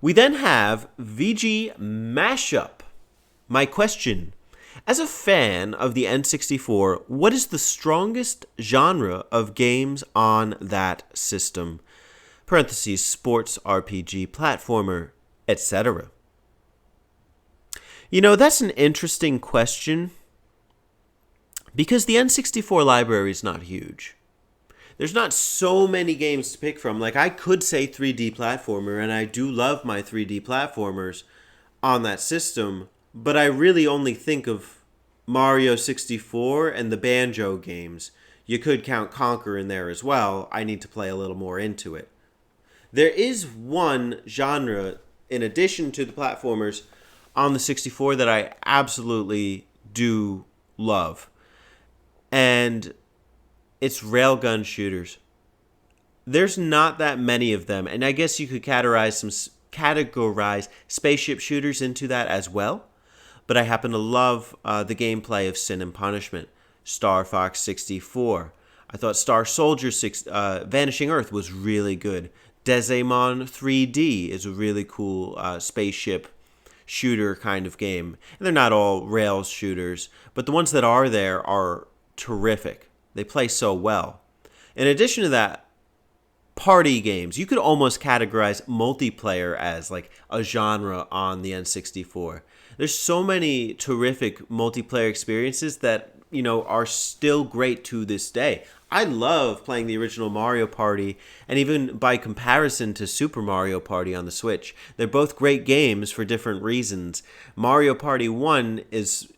We then have VG Mashup. My question: as a fan of the N64, what is the strongest genre of games on that system? Parentheses, sports, RPG, platformer, etc. That's an interesting question because the N64 library is not huge. There's not so many games to pick from. Like, I could say 3D platformer, and I do love my 3D platformers on that system, but I really only think of Mario 64 and the Banjo games. You could count Conker in there as well. I need to play a little more into it. There is one genre, in addition to the platformers, on the 64 that I absolutely do love. And it's railgun shooters. There's not that many of them, and I guess you could categorize spaceship shooters into that as well. But I happen to love the gameplay of Sin and Punishment, Star Fox 64. I thought Star Soldier Vanishing Earth was really good. Desemon 3D is a really cool spaceship shooter kind of game. And they're not all rails shooters, but the ones that are there are terrific. They play so well. In addition to that, party games. You could almost categorize multiplayer as like a genre on the N64. There's so many terrific multiplayer experiences that, are still great to this day. I love playing the original Mario Party, and even by comparison to Super Mario Party on the Switch. They're both great games for different reasons. Mario Party 1 is,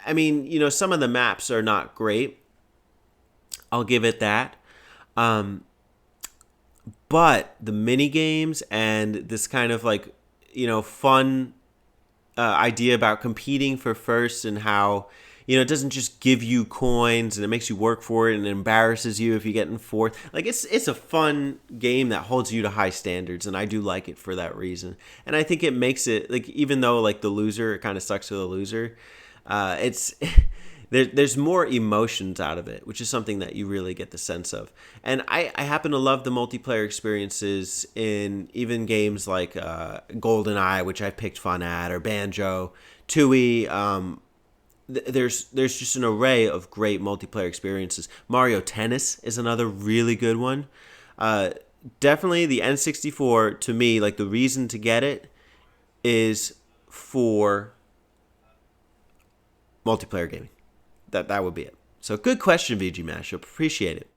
some of the maps are not great. I'll give it that. But the mini games and this kind of fun idea about competing for first, and how it doesn't just give you coins and it makes you work for it and it embarrasses you if you get in fourth. Like, it's a fun game that holds you to high standards, and I do like it for that reason. And I think it makes it, like, even though like the loser, it kind of sucks for the loser, it's there's more emotions out of it, which is something that you really get the sense of. And I happen to love the multiplayer experiences in even games like GoldenEye, which I picked fun at, or Banjo, Tooie. There's just an array of great multiplayer experiences. Mario Tennis is another really good one. Definitely the N64, to me, like, the reason to get it is for multiplayer gaming. That would be it. So good question, VG Mashup. Appreciate it.